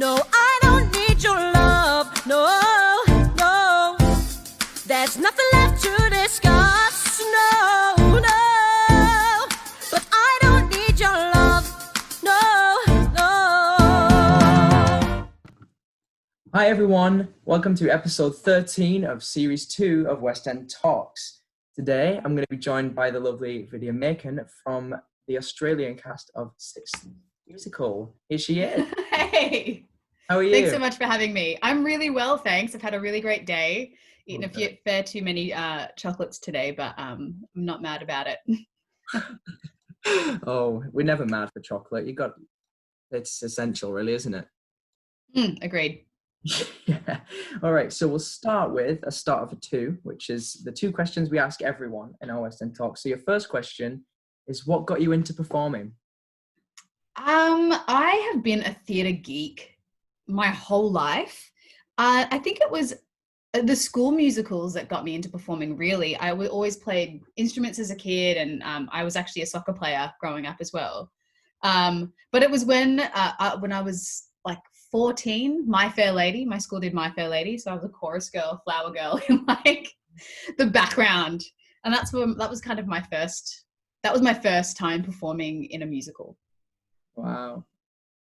No, I don't need your love. No, no. There's nothing left to discuss. No, no. But I don't need your love. No, no. Hi everyone, welcome to episode 13 of series 2 of West End Talks. Today I'm going to be joined by the lovely Vidya Makan from the Australian cast of Sixth Musical. Here she is. Hey, How are you? thanks so much for having me. I'm really well, thanks. I've had a really great day. Eaten a fair too many chocolates today, but I'm not mad about it. Oh, we're never mad for chocolate. It's essential really, isn't it? Agreed. Yeah. All right, so we'll start with a start of a two, which is the two questions we ask everyone in our West End Talks. So your first question is, what got you into performing? I have been a theatre geek my whole life. I think it was the school musicals that got me into performing, really. I always played instruments as a kid, and I was actually a soccer player growing up as well. But it was when I was like 14, My Fair Lady, my school did My Fair Lady, so I was a chorus girl, flower girl in like the background, and that was my first time performing in a musical. Wow.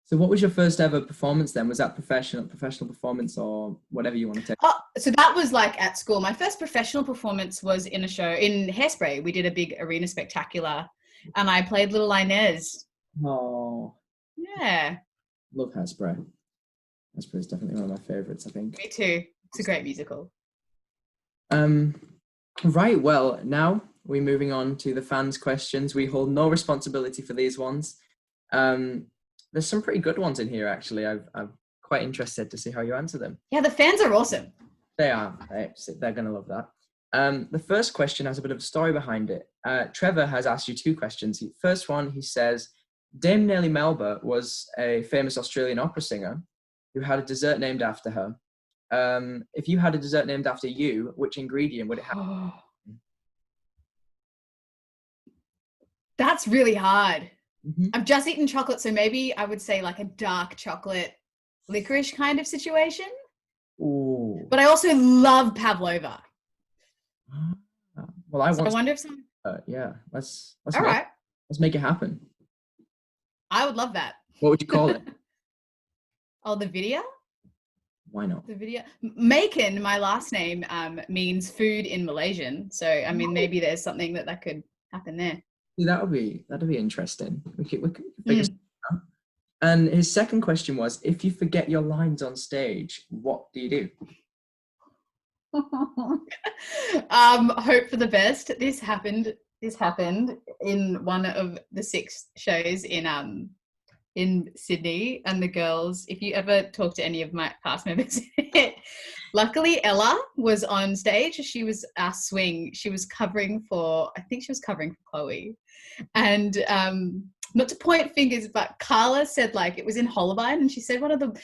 So what was your first ever performance then? Was that professional performance or whatever you want to take? Oh, so that was like at school. My first professional performance was in a show in Hairspray. We did a big arena spectacular and I played Little Inez. Oh. Yeah. Love Hairspray. Hairspray is definitely one of my favourites, I think. Me too. It's a great musical. Right, well, now we're moving on to the fans' questions. We hold no responsibility for these ones. There's some pretty good ones in here, actually. I'm quite interested to see how you answer them. Yeah, the fans are awesome. They are. They're going to love that. The first question has a bit of a story behind it. Trevor has asked you two questions. First one, he says, Dame Nellie Melba was a famous Australian opera singer who had a dessert named after her. If you had a dessert named after you, which ingredient would it have? That's really hard. Mm-hmm. I've just eaten chocolate, so maybe I would say like a dark chocolate licorice kind of situation. Ooh. But I also love pavlova. Well, I wonder if some. Yeah, let's make it happen. I would love that. What would you call it? Oh, the Vidya? Why not? The Vidya. Makan, my last name, means food in Malaysian. So I mean, maybe there's something that could happen there. That'll be interesting. We could figure something out. And his second question was, if you forget your lines on stage, what do you do? Hope for the best. This happened in one of the 6 shows in Sydney, and the girls, if you ever talk to any of my cast members, luckily Ella was on stage. She was our swing. She was covering for Chloe. And not to point fingers, but Carla said like it was in Hollabine, and she said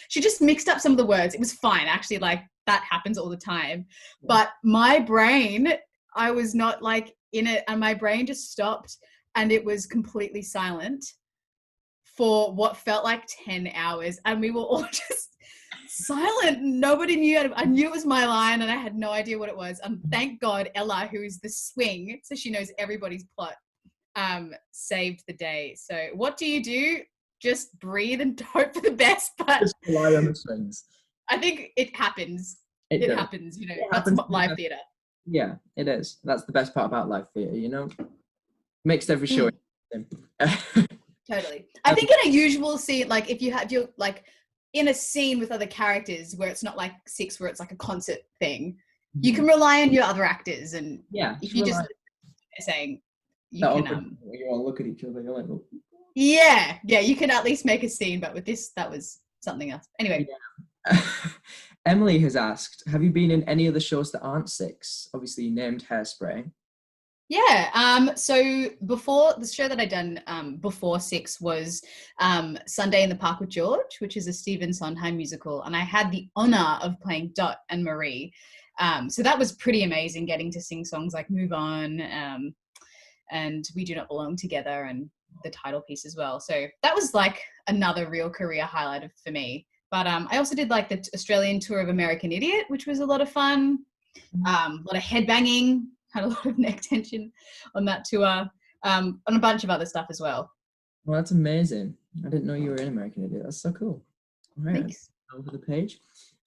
she just mixed up some of the words. It was fine, actually, like that happens all the time. Yeah. But my brain, I was not like in it, and my brain just stopped and it was completely silent for what felt like 10 hours, and we were all just silent. Nobody knew. I knew it was my line and I had no idea what it was. And thank God Ella, who is the swing, so she knows everybody's plot, saved the day. So what do you do? Just breathe and hope for the best. But just rely on the swings. I think it happens. It happens, that's live theatre. Yeah, it is. That's the best part about live theatre, Makes every show Totally. I think in a usual scene, like if you're like in a scene with other characters where it's not like 6, where it's like a concert thing, you can rely on your other actors, and if you just saying you can you want to look at each other, you're like, oh. yeah, you can at least make a scene. But with this, that was something else. Anyway. Yeah. Emily has asked, have you been in any of the shows that aren't 6? Obviously you named Hairspray. Yeah, so before the show that I'd done before 6 was Sunday in the Park with George, which is a Stephen Sondheim musical, and I had the honour of playing Dot and Marie. So that was pretty amazing, getting to sing songs like Move On and We Do Not Belong Together, and the title piece as well. So that was like another real career highlight for me. But I also did like the Australian tour of American Idiot, which was a lot of fun. A lot of headbanging, had a lot of neck tension on that tour, and a bunch of other stuff as well. Well, that's amazing. I didn't know you were in American Idiot. That's so cool. All right, Thanks. over the page.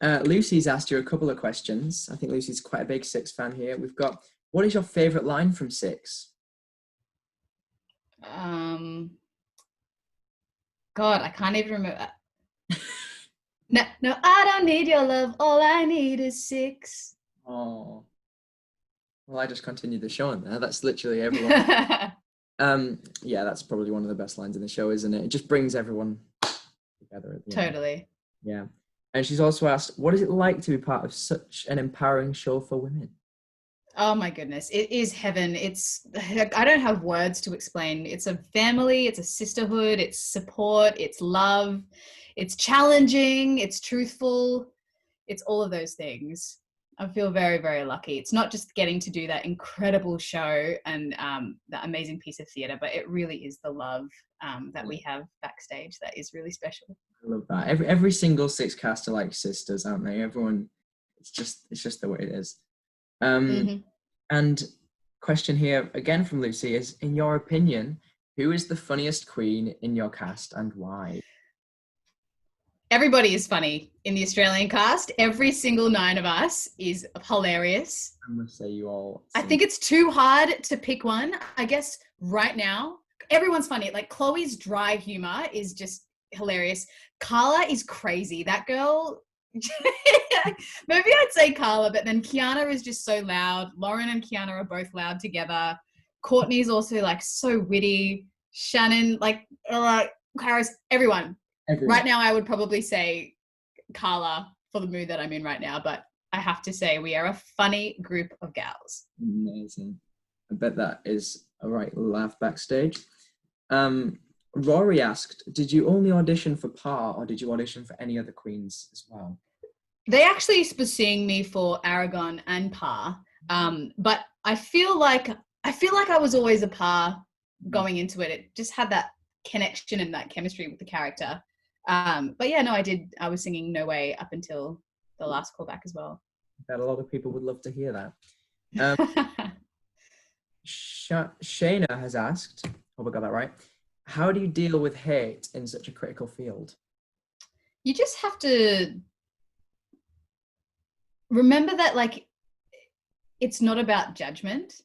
Lucy's asked you a couple of questions. I think Lucy's quite a big Six fan here. We've got, what is your favourite line from Six? God, I can't even remember. No, I don't need your love. All I need is 6. Oh, well, I just continued the show on there. That's literally everyone. Yeah, that's probably one of the best lines in the show, isn't it? It just brings everyone together at the end. Totally. Yeah. And she's also asked, what is it like to be part of such an empowering show for women? Oh my goodness, it is heaven. I don't have words to explain. It's a family, it's a sisterhood, it's support, it's love, it's challenging, it's truthful, it's all of those things. I feel very, very lucky. It's not just getting to do that incredible show and that amazing piece of theatre, but it really is the love that we have backstage that is really special. I love that. Every single Six cast are like sisters, aren't they? Everyone, it's just the way it is. And question here again from Lucy is, in your opinion, who is the funniest queen in your cast and why? Everybody is funny in the Australian cast. Every single 9 of us is hilarious. I must say you all. I think it's too hard to pick one. I guess right now, everyone's funny. Like Chloe's dry humor is just hilarious. Carla is crazy. That girl, maybe I'd say Carla, but then Kiana is just so loud. Lauren and Kiana are both loud together. Courtney's also like so witty. Shannon, like Karis, everyone. Right now, I would probably say Carla for the mood that I'm in right now, but I have to say we are a funny group of gals. Amazing. I bet that is a right laugh backstage. Rory asked, did you only audition for Par or did you audition for any other queens as well? They actually were seeing me for Aragon and Par, but I feel like I was always a Par going into it. It just had that connection and that chemistry with the character. But yeah, no, I was singing No Way up until the last callback as well. I bet a lot of people would love to hear that. Shayna has asked, hope I got that right, how do you deal with hate in such a critical field? You just have to remember that, like, it's not about judgment.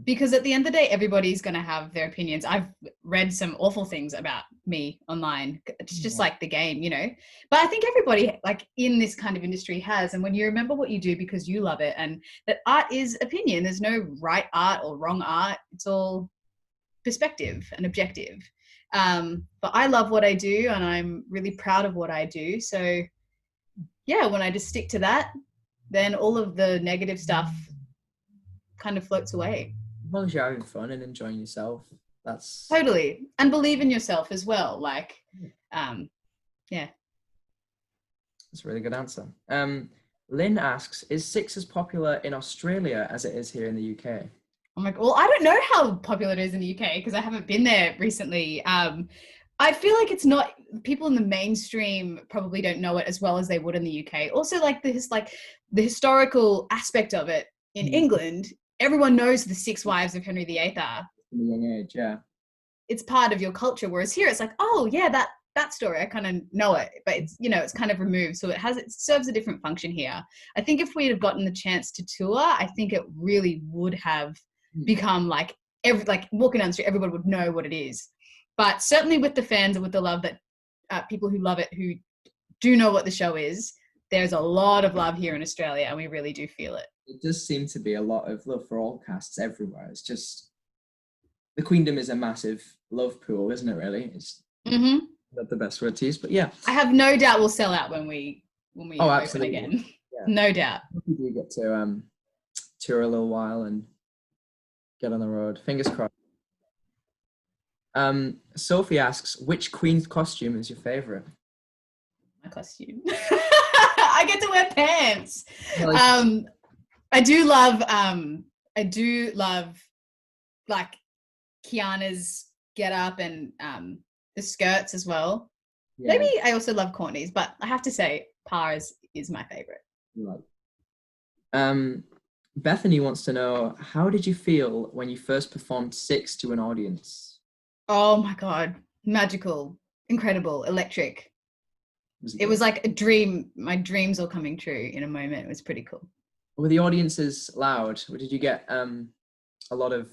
Because at the end of the day, everybody's going to have their opinions. I've read some awful things about me online. It's just like the game, you know. But I think everybody, like, in this kind of industry has. And when you remember what you do because you love it, and that art is opinion. There's no right art or wrong art. It's all perspective and objective. But I love what I do, and I'm really proud of what I do. So, yeah, when I just stick to that, then all of the negative stuff kind of floats away. As long as you're having fun and enjoying yourself, that's totally. And believe in yourself as well. Like, yeah. That's a really good answer. Lynn asks, is Six as popular in Australia as it is here in the UK? I'm like, well, I don't know how popular it is in the UK because I haven't been there recently. I feel like it's not, people in the mainstream probably don't know it as well as they would in the UK. Also, like the historical aspect of it in England, everyone knows the 6 wives of Henry VIII are. In a young age, yeah. It's part of your culture, whereas here it's like, oh yeah, that story, I kind of know it, but it's, you know, it's kind of removed, so it serves a different function here. I think if we'd have gotten the chance to tour, I think it really would have become like walking down the street, everybody would know what it is. But certainly with the fans and with the love that people who love it, who do know what the show is, there's a lot of love here in Australia, and we really do feel it. It does seem to be a lot of love for all casts everywhere. It's just, the queendom is a massive love pool, isn't it, really? It's not the best word to use, but yeah. I have no doubt we'll sell out when we open absolutely. again. Yeah. No doubt. We do get to tour a little while and get on the road. Fingers crossed. Sophie asks, which queen's costume is your favourite? My costume. I get to wear pants. I do love like Kiana's get up and the skirts as well. Yeah. Maybe I also love Courtney's, but I have to say Pars is my favorite. Right. Bethany wants to know, how did you feel when you first performed Six to an audience? Oh my God. Magical, incredible, electric. It was like a dream. My dreams all coming true in a moment. It was pretty cool. Were the audiences loud? Or did you get a lot of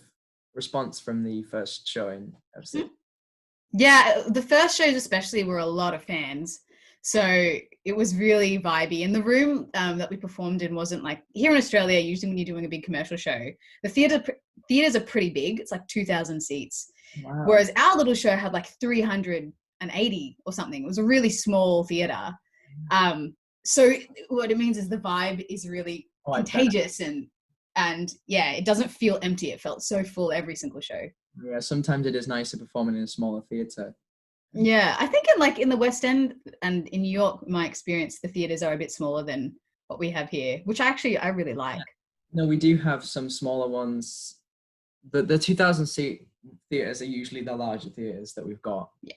response from the first showing of Six? Yeah, the first shows especially were a lot of fans. So it was really vibey. And the room that we performed in wasn't like, here in Australia, usually when you're doing a big commercial show, the theaters are pretty big. It's like 2,000 seats. Wow. Whereas our little show had like 380 or something. It was a really small theater. So what it means is the vibe is really contagious and yeah, it doesn't feel empty. It felt so full every single show. Yeah, sometimes it is nicer performing in a smaller theater. Yeah, I think in the West End and in New York, my experience, the theaters are a bit smaller than what we have here, which I really like. No, we do have some smaller ones. The 2,000 seat theaters are usually the larger theaters that we've got. Yeah.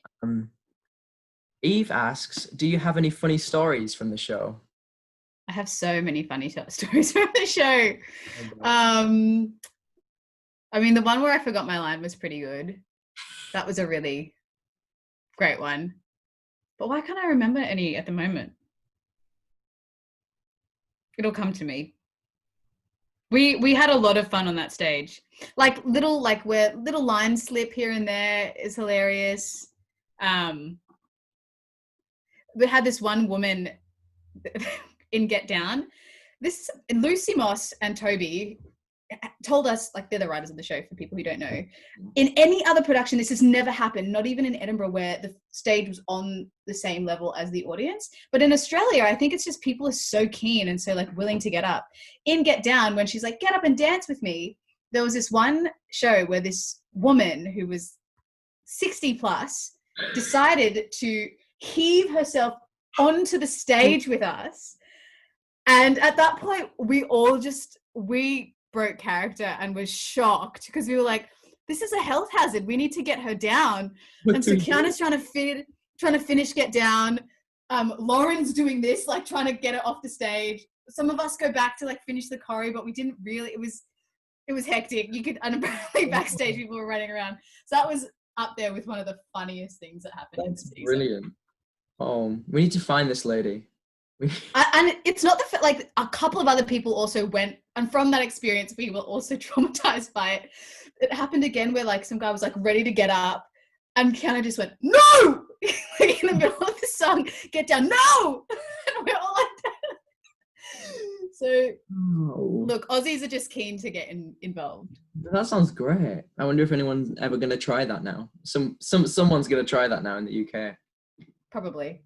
Eve asks, do you have any funny stories from the show? I have so many funny stories from the show. I mean, the one where I forgot my line was pretty good. That was a really great one. But why can't I remember any at the moment? It'll come to me. We had a lot of fun on that stage. Like where little lines slip here and there is hilarious. We had this one woman in Get Down. This Lucy Moss and Toby told us, like, they're the writers of the show for people who don't know. In any other production, this has never happened, not even in Edinburgh where the stage was on the same level as the audience. But in Australia, I think it's just people are so keen and so like willing to get up. In Get Down, when she's like, get up and dance with me, there was this one show where this woman who was 60 plus decided to heave herself onto the stage with us. And at that point, we broke character and was shocked because we were like, this is a health hazard. We need to get her down. And so Kiana's trying to finish Get Down. Lauren's doing this, like trying to get it off the stage. Some of us go back to like finish the choreo, but we didn't really, it was hectic. You could, and apparently backstage people were running around. So that was up there with one of the funniest things that happened in the season. Brilliant. Oh, we need to find this lady. And it's not like a couple of other people also went, and from that experience we were also traumatized by it. It happened again where like some guy was like ready to get up and Kiana just went, no, like in the middle of the song, Get Down, no. And we're all like that. So look, Aussies are just keen to get involved. That sounds great. I wonder if anyone's ever going to try that now. Someone's going to try that now in the UK. Probably.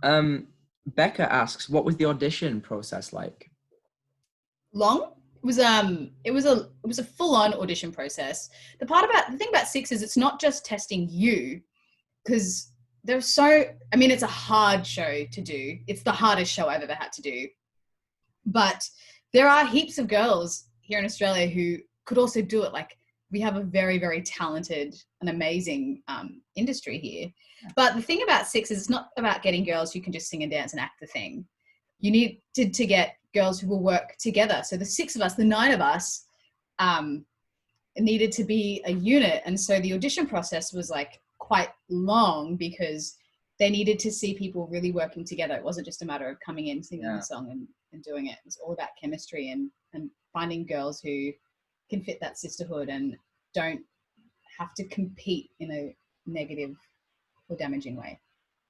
Becca asks, what was the audition process like? Long. It was a full-on audition process. The thing about Six is it's not just testing you, because it's a hard show to do. It's the hardest show I've ever had to do. But there are heaps of girls here in Australia who could also do it. Like, we have a very, very talented and amazing industry here. But the thing about Six is it's not about getting girls who can just sing and dance and act the thing. You need to get girls who will work together. So the 6 of us, the 9 of us, needed to be a unit. And so the audition process was like quite long because they needed to see people really working together. It wasn't just a matter of coming in, singing the song and doing it. It was all about chemistry and finding girls who can fit that sisterhood and don't have to compete in a negative or damaging way.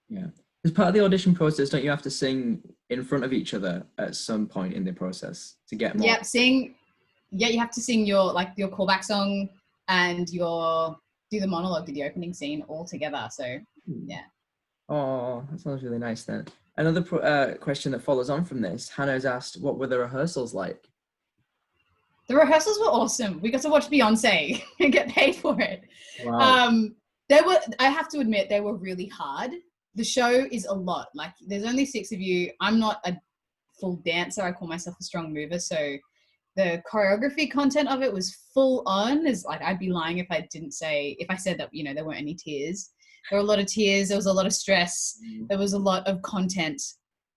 Yeah. As part of the audition process, don't you have to sing in front of each other at some point in the process to get more? Yep, you have to sing your callback song and do the monologue, do the opening scene all together. So, yeah. Oh, that sounds really nice then. Another question that follows on from this, Hannah's asked, what were the rehearsals like? The rehearsals were awesome. We got to watch Beyonce and get paid for it. Wow. I have to admit, they were really hard. The show is a lot. Like, there's only 6 of you. I'm not a full dancer. I call myself a strong mover. So the choreography content of it was full on. I'd be lying if I said that, there weren't any tears. There were a lot of tears. There was a lot of stress. There was a lot of content.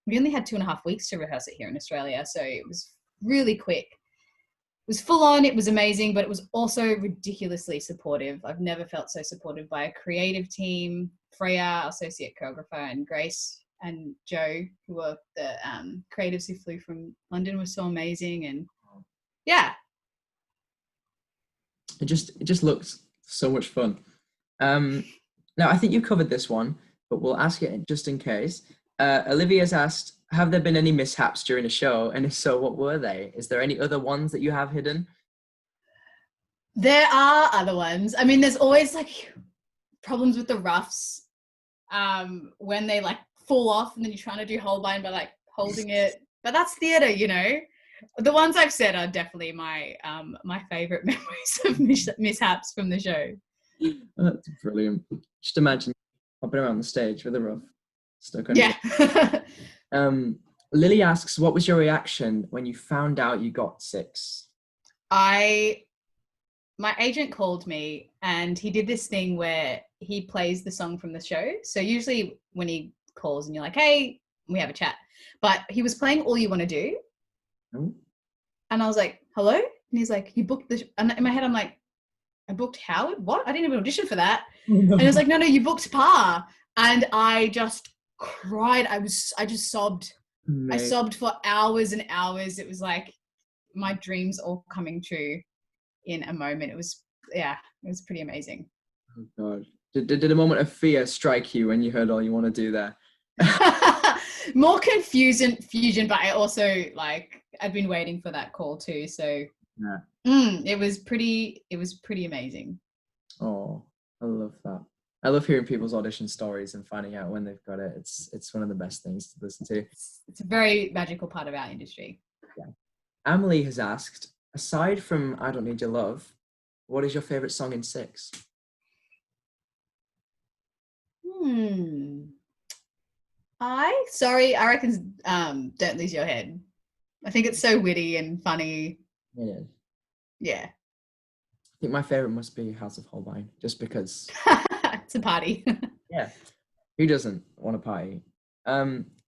We only had 2.5 weeks to rehearse it here in Australia, so it was really quick. It was full on. It was amazing, but it was also ridiculously supportive. I've never felt so supported by a creative team. Freya, our associate choreographer, and Grace and Joe, who were the creatives who flew from London, were so amazing. And yeah, it just looks so much fun. Now I think you covered this one, but we'll ask it just in case. Olivia's asked, have there been any mishaps during the show? And if so, what were they? Is there any other ones that you have hidden? There are other ones. I mean, there's always like problems with the roughs when they like fall off and then you're trying to do Holbein by like holding it. But that's theatre, you know. The ones I've said are definitely my favourite memories of mishaps from the show. Oh, that's brilliant. Just imagine hopping around the stage with a rough stuck on Yeah. Lily asks, what was your reaction when you found out you got 6? My agent called me and he did this thing where he plays the song from the show. So usually when he calls and you're like, hey, we have a chat. But he was playing All You Want to Do. Oh. And I was like, hello? And he's like, you booked the... And in my head, I'm like, I booked Howard? What? I didn't even audition for that. Oh, no. And he was like, no, you booked Pa. And I just cried. I just sobbed. Mate. I sobbed for hours and hours. It was like my dreams all coming true in a moment. It was pretty amazing. Oh God. Did a moment of fear strike you when you heard All You Want to Do there? More fusion, but I also like I'd been waiting for that call too. So yeah. It was pretty amazing. Oh, I love that. I love hearing people's audition stories and finding out when they've got it. It's one of the best things to listen to. It's a very magical part of our industry. Yeah. Amelie has asked, aside from I Don't Need Your Love, what is your favourite song in 6? I reckon Don't Lose Your Head. I think it's so witty and funny. It is. Yeah. I think my favourite must be House of Holbein, just because. It's a party. Yeah. Who doesn't want to party?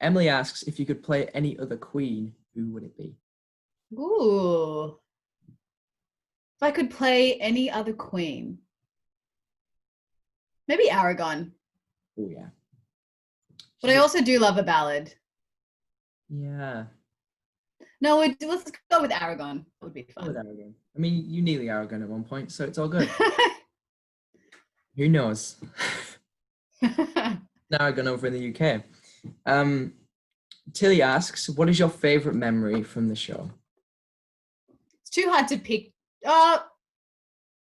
Emily asks, if you could play any other queen, who would it be? Ooh. If I could play any other queen. Maybe Aragon. Oh, yeah. But I also do love a ballad. Yeah. No, let's go with Aragon. That would be fun. With Aragon. I mean, you nearly Aragon at one point, so it's all good. Who knows? Aragon over in the UK. Tilly asks, what is your favourite memory from the show? It's too hard to pick.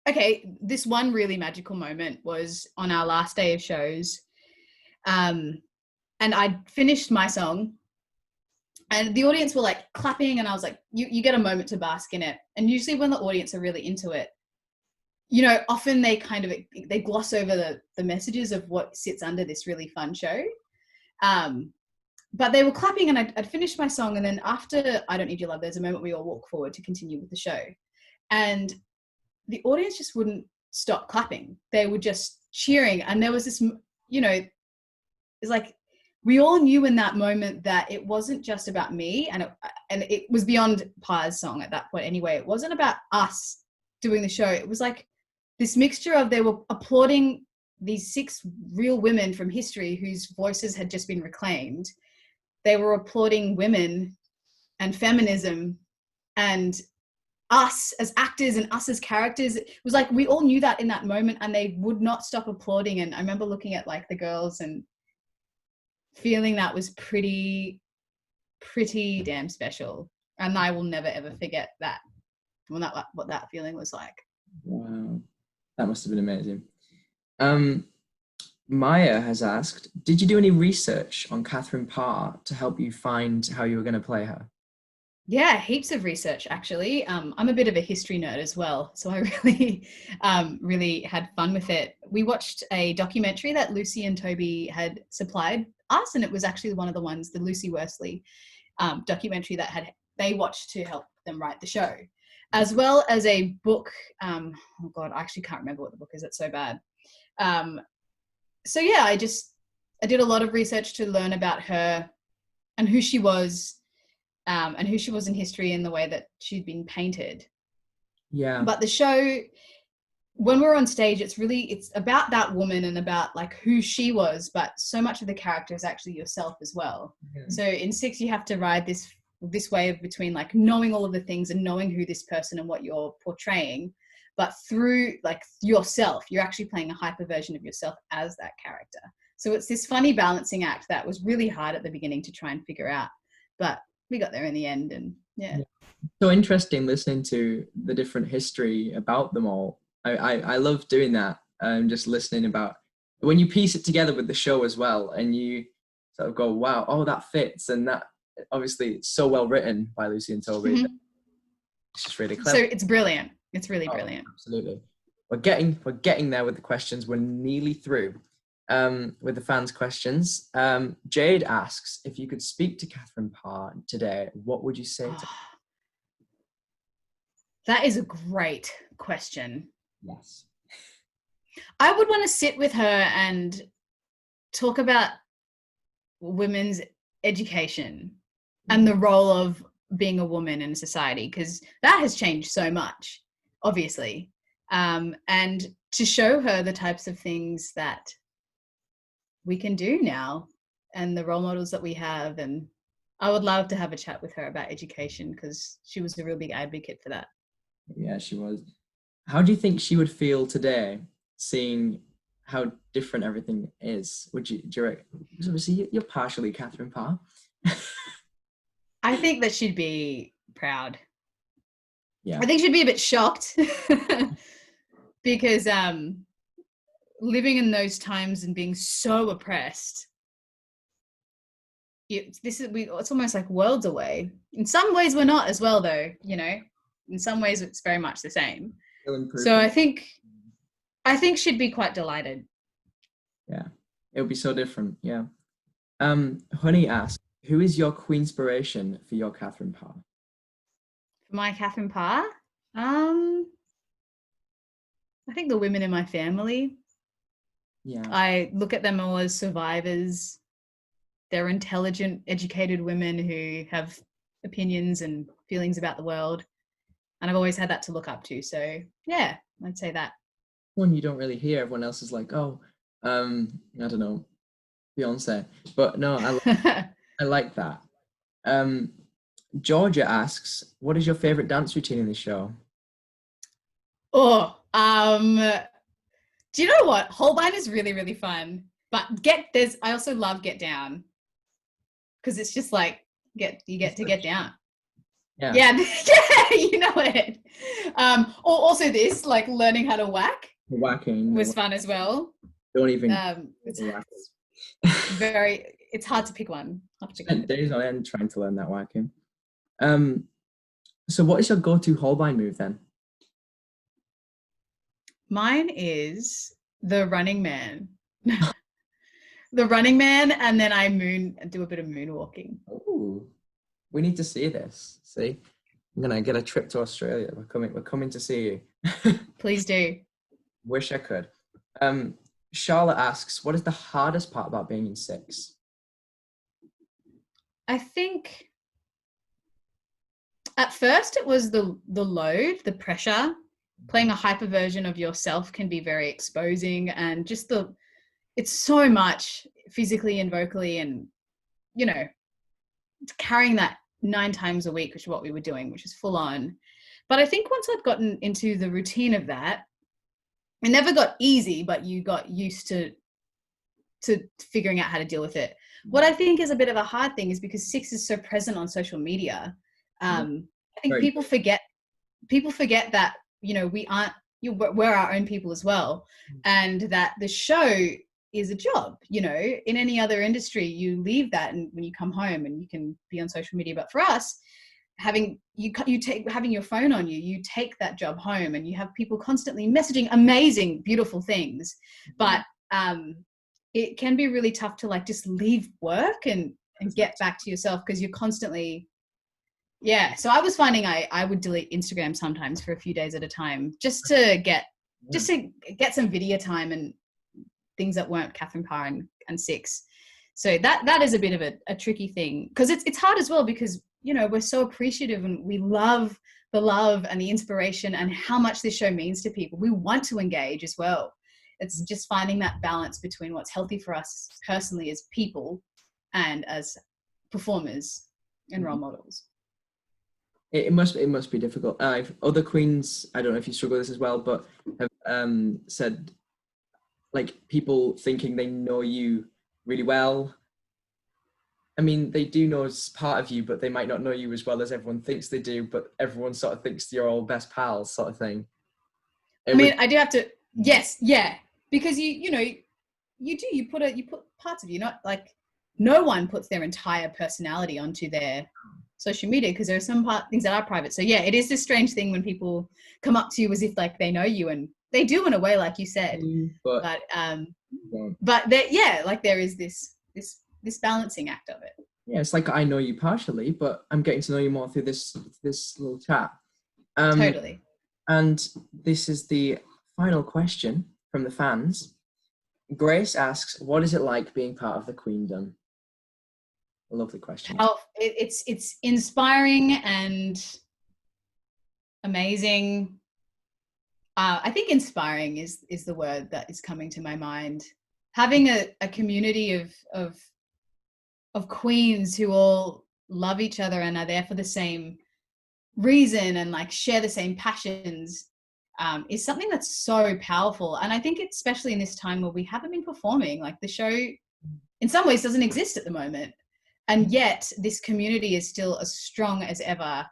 Okay, this one really magical moment was on our last day of shows. And I finished my song and the audience were like clapping and I was like, you get a moment to bask in it. And usually when the audience are really into it, you know, often they gloss over the messages of what sits under this really fun show. But they were clapping and I'd finished my song. And then after I Don't Need Your Love, there's a moment we all walk forward to continue with the show. And the audience just wouldn't stop clapping. They were just cheering. And there was this, you know, it's like, we all knew in that moment that it wasn't just about me and it was beyond Pa's song at that point anyway. It wasn't about us doing the show. It was like this mixture of, they were applauding these 6 real women from history whose voices had just been reclaimed. They were applauding women and feminism and us as actors and us as characters. It was like we all knew that in that moment and they would not stop applauding. And I remember looking at like the girls and feeling that was pretty damn special. And I will never ever forget that, what that feeling was like. Wow, that must have been amazing. Maya has asked, did you do any research on Catherine Parr to help you find how you were going to play her? Yeah, heaps of research actually. I'm a bit of a history nerd as well, so I really had fun with it. We watched a documentary that Lucy and Toby had supplied us, and it was actually one of the ones, the Lucy Worsley documentary that they watched to help them write the show, as well as a book. Oh God, I actually can't remember what the book is. It's so bad. so yeah, I did a lot of research to learn about her and who she was, and who she was in history in the way that she'd been painted. Yeah. But the show, when we're on stage, it's about that woman and about like who she was, but so much of the character is actually yourself as well. So in Six, you have to ride this wave between like knowing all of the things and knowing who this person and what you're portraying, but through like yourself, you're actually playing a hyper version of yourself as that character. So it's this funny balancing act that was really hard at the beginning to try and figure out, but we got there in the end. And yeah. So interesting listening to the different history about them all. I love doing that. Just listening about when you piece it together with the show as well, and you sort of go, wow, oh, that fits. And that obviously it's so well written by Lucy and Toby. Mm-hmm. It's just really clever. So it's brilliant. It's really brilliant. Absolutely. We're getting there with the questions. We're nearly through with the fans' questions. Jade asks, if you could speak to Catherine Parr today, what would you say to her? That is a great question. Yes. I would want to sit with her and talk about women's education and the role of being a woman in society, because that has changed so much, obviously. And to show her the types of things that we can do now and the role models that we have. And I would love to have a chat with her about education, because she was a real big advocate for that. Yeah, she was. How do you think she would feel today, seeing how different everything is? Do you reckon? Because obviously you're partially Catherine Parr. I think that she'd be proud. Yeah. I think she'd be a bit shocked because living in those times and being so oppressed, it's almost like worlds away. In some ways we're not as well, though, you know. In some ways it's very much the same. So I think she'd be quite delighted. Yeah, it would be so different. Yeah. Honey asks, who is your queenspiration for your Catherine Parr? For my Catherine Parr, I think the women in my family. Yeah. I look at them all as survivors. They're intelligent, educated women who have opinions and feelings about the world. And I've always had that to look up to. So yeah, I'd say that. One you don't really hear. Everyone else is like, oh, I don't know, Beyonce. But no, I like that. Georgia asks, what is your favorite dance routine in the show? Oh, do you know what? Holbein is really, really fun. But I also love Get Down, because it's just like you get to get down. Yeah. Yeah, you know it. Also this, like learning how to whack. Whacking was fun as well. Don't even. It's hard to pick one. Spent days on end trying to learn that whacking. So what is your go-to Holbein move then? Mine is the running man. The running man, and then I do a bit of moonwalking. Oh, we need to see this. See, I'm gonna get a trip to Australia. We're coming to see you. Please do. Wish I could. Charlotte asks, what is the hardest part about being in Six? I think at first it was the load, the pressure. Playing a hyper version of yourself can be very exposing, and just it's so much physically and vocally, and you know, carrying that 9 times a week, which is what we were doing, which is full on. But I think once I'd gotten into the routine of that, it never got easy, but you got used to figuring out how to deal with it. What I think is a bit of a hard thing is because Six is so present on social media. I think people forget that, you know, we're our own people as well, and that the show is a job. You know, in any other industry, you leave that and when you come home and you can be on social media. But for us, having your phone on you, you take that job home, and you have people constantly messaging amazing, beautiful things. But it can be really tough to like just leave work and get back to yourself, because you're constantly. Yeah, so I was finding I would delete Instagram sometimes for a few days at a time just to get some video time and things that weren't Catherine Parr and Six. So that is a bit of a tricky thing, because it's hard as well, because, you know, we're so appreciative and we love the love and the inspiration and how much this show means to people. We want to engage as well. It's just finding that balance between what's healthy for us personally as people and as performers and role models. It must be difficult. If other queens, I don't know if you struggle with this as well, but have said, like, people thinking they know you really well. I mean, they do know it's part of you, but they might not know you as well as everyone thinks they do, but everyone sort of thinks you're all best pals, sort of thing. I do have to, yes, yeah, because you put parts of you, not like, no one puts their entire personality onto their social media, because there are some things that are private. So yeah, it is this strange thing when people come up to you as if like they know you, and they do in a way, like you said, but there is this balancing act of it. Yeah, it's like I know you partially, but I'm getting to know you more through this little chat. Totally. And this is the final question from the fans. Grace asks, what is it like being part of the queendom? A lovely question. Oh, it's inspiring and amazing. I think inspiring is the word that is coming to my mind. Having a community of queens who all love each other and are there for the same reason and like share the same passions is something that's so powerful. And I think it's especially in this time where we haven't been performing, like the show in some ways doesn't exist at the moment. And yet this community is still as strong as ever.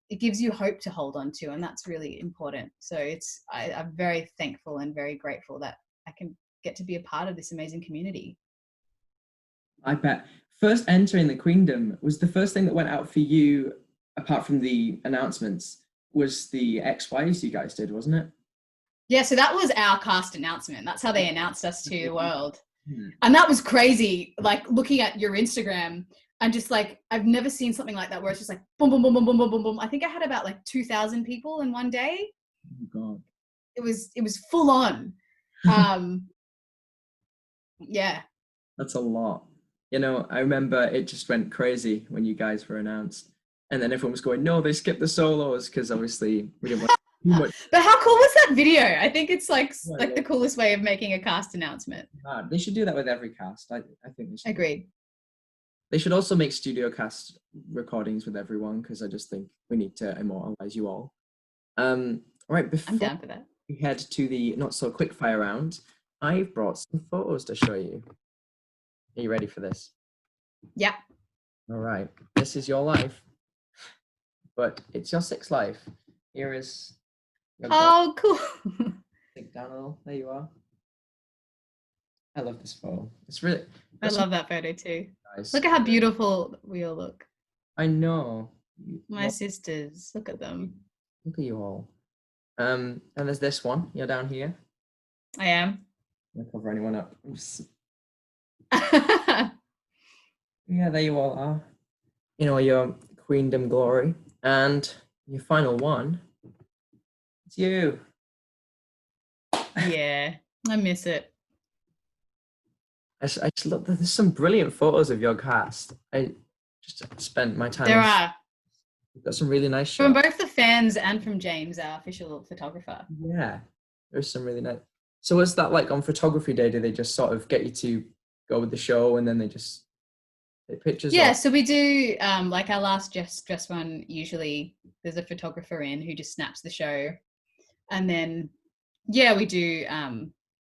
It gives you hope to hold on to, and that's really important. So I'm very thankful and very grateful that I can get to be a part of this amazing community. I bet. First entering the queendom was the first thing that went out for you, apart from the announcements, was the XYs you guys did, wasn't it? Yeah, so that was our cast announcement. That's how they announced us to the world. And that was crazy, like looking at your Instagram and just like, I've never seen something like that where it's just like boom, boom, boom, boom, boom, boom, boom, boom. I think I had about like 2,000 people in one day. Oh God. It was full on. Yeah. That's a lot. You know, I remember it just went crazy when you guys were announced. And then everyone was going, no, they skipped the solos, because obviously we didn't want too much. But how cool was that video? I think it's like the coolest way of making a cast announcement. They should do that with every cast. I think they should. Agreed. They should also make studio cast recordings with everyone, because I just think we need to immortalize you all. All right, before I'm down for that. we head to the not so quick fire round, I've brought some photos to show you. Are you ready for this? Yeah. All right. This is your life, but it's your sixth life. Here is. Oh, cool. Sink down a little. There you are. I love this photo. It's really. I love that photo too. Nice. Look at how beautiful we all look. I know. My sisters. Look at them. Look at you all. And there's this one. You're down here. I am. I'll cover anyone up. Yeah, there you all are. You know, your queendom glory. And your final one, it's you. Yeah, I miss it. I just look, there's some brilliant photos of your cast. I just spent my time. There are. You've got some really nice shots. From both the fans and from James, our official photographer. Yeah, there's some really nice. So was that like on photography day? Do they just sort of get you to go with the show and then they just take pictures? Yeah, so we do, like our last dress run, usually there's a photographer in who just snaps the show. And then, yeah, we do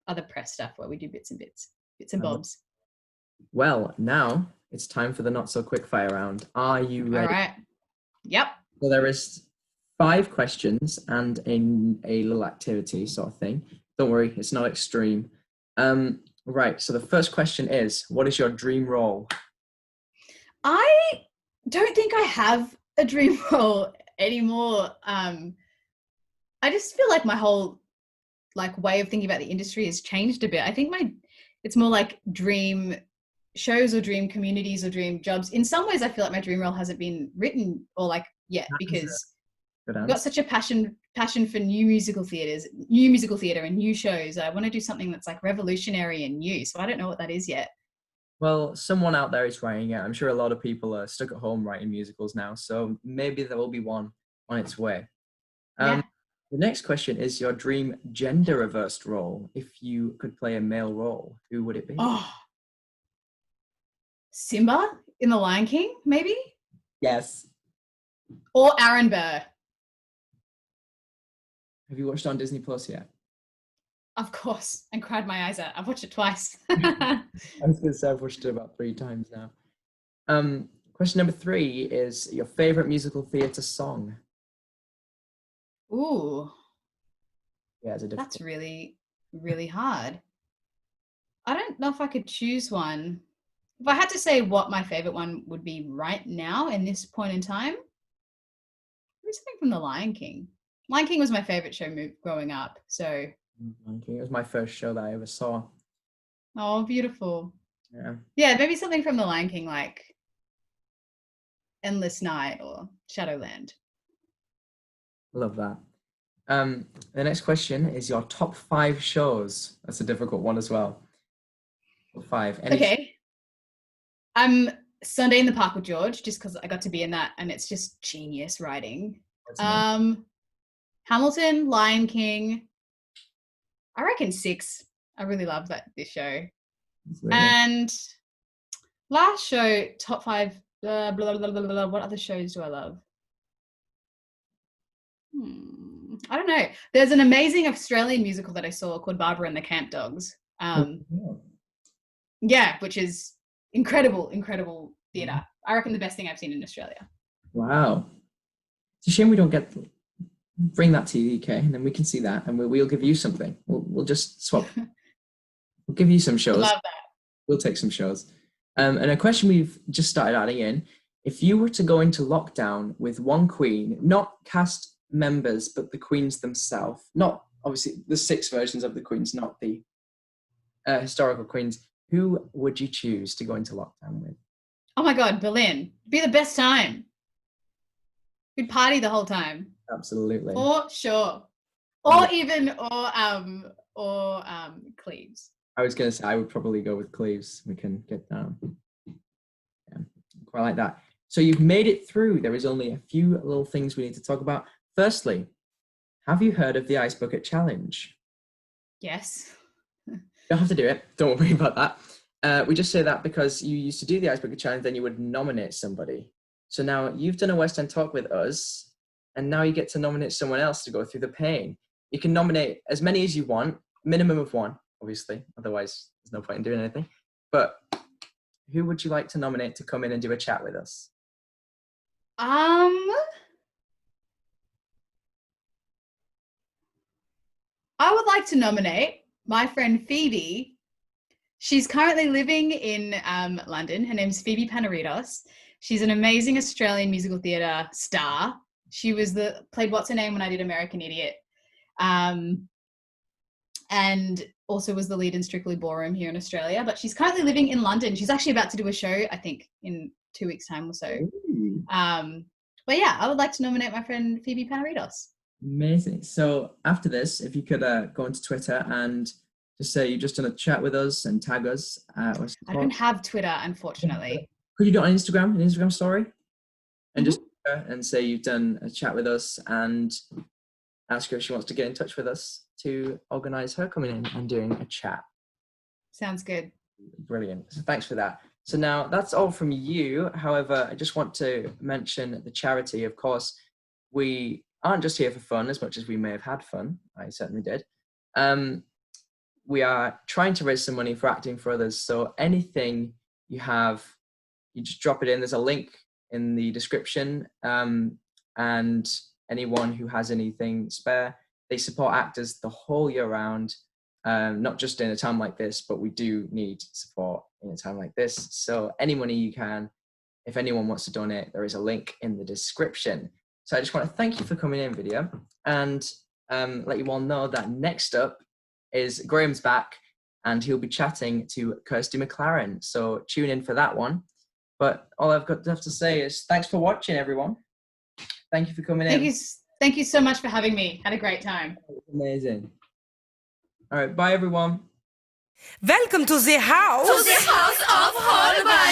other press stuff where we do bits and bobs. Well, now it's time for the not so quick fire round. Are you ready? All right. Yep. So there is 5 questions and a little activity sort of thing. Don't worry, it's not extreme. Right, so the first question is, what is your dream role? I don't think I have a dream role anymore. I just feel like my whole way of thinking about the industry has changed a bit. I think it's more like dream shows or dream communities or dream jobs. In some ways, I feel like my dream role hasn't been written or yet, because Good I've got answer. such a passion for new musical theatre and new shows. I want to do something that's like revolutionary and new. So I don't know what that is yet. Well, someone out there is writing it. I'm sure a lot of people are stuck at home writing musicals now, so maybe there will be one on its way. Yeah. The next question is your dream gender reversed role. If you could play a male role, who would it be? Oh, Simba in The Lion King, maybe? Yes. Or Aaron Burr. Have you watched it on Disney Plus yet? Of course. And cried my eyes out. I've watched it twice. I was going to say I've watched it about 3 times now. Question number 3 is your favorite musical theatre song. Ooh. Yeah, it's a difficult. That's really, really hard. I don't know if I could choose one. If I had to say what my favorite one would be right now in this point in time, maybe something from The Lion King. Lion King was my favorite show growing up. So, Lion King. It was my first show that I ever saw. oh, beautiful. Yeah. Yeah, maybe something from The Lion King, like Endless Night or Shadowland. Love that. The next question is your top 5 shows. That's a difficult one as well. Top 5. Okay. Sunday in the Park with George, just because I got to be in that, and it's just genius writing. Hamilton, Lion King. I reckon 6. I really love this show. And last show, top 5. Blah, blah, blah, blah, blah. What other shows do I love? I don't know. There's an amazing Australian musical that I saw called Barbara and the Camp Dogs. Yeah, which is incredible theatre. I reckon the best thing I've seen in Australia. Wow. It's a shame we don't get bring that to the UK, and then we can see that, and we'll give you something. We'll just swap. We'll give you some shows. Love that. We'll take some shows. And a question we've just started adding in: if you were to go into lockdown with one queen, not cast members, but the queens themselves, not obviously the 6 versions of the queens, not the historical queens, who would you choose to go into lockdown with? Oh my God, Berlin. Be the best time. We'd party the whole time. Absolutely. For sure. Or Cleves. I was going to say I would probably go with Cleves. We can get down. Yeah, quite like that. So you've made it through. There is only a few little things we need to talk about. Firstly, have you heard of the Ice Bucket Challenge? Yes. You don't have to do it. Don't worry about that. We just say that because you used to do the Ice Bucket Challenge, then you would nominate somebody. So now you've done a West End Talk with us, and now you get to nominate someone else to go through the pain. You can nominate as many as you want, minimum of 1, obviously. Otherwise, there's no point in doing anything. But who would you like to nominate to come in and do a chat with us? I would like to nominate my friend Phoebe. She's currently living in London. Her name's Phoebe Panaritos. She's an amazing Australian musical theatre star. She was played What's Her Name when I did American Idiot. And also was the lead in Strictly Ballroom here in Australia. But she's currently living in London. She's actually about to do a show, I think, in 2 weeks' time or so. But yeah, I would like to nominate my friend Phoebe Panaritos. Amazing. So after this, if you could go onto Twitter and just say you've just done a chat with us and tag us. I don't have Twitter, unfortunately. Could you do it on Instagram, an Instagram story? And just and say you've done a chat with us and ask her if she wants to get in touch with us to organise her coming in and doing a chat. Sounds good. Brilliant. So thanks for that. So now that's all from you. However, I just want to mention the charity. Of course, we aren't just here for fun as much as we may have had fun. I certainly did. We are trying to raise some money for Acting for Others. So anything you have, you just drop it in. There's a link in the description. And anyone who has anything spare, they support actors the whole year round, not just in a time like this, but we do need support in a time like this. So any money you can, if anyone wants to donate, there is a link in the description. So I just want to thank you for coming in, Vidya, and let you all know that next up is Graham's back, and he'll be chatting to Kirsty McLaren. So tune in for that one. But all I've got to have to say is thanks for watching, everyone. Thank you for coming in. Thank you so much for having me. Had a great time. Amazing. All right, bye everyone. Welcome to the house. To the house of Holbein.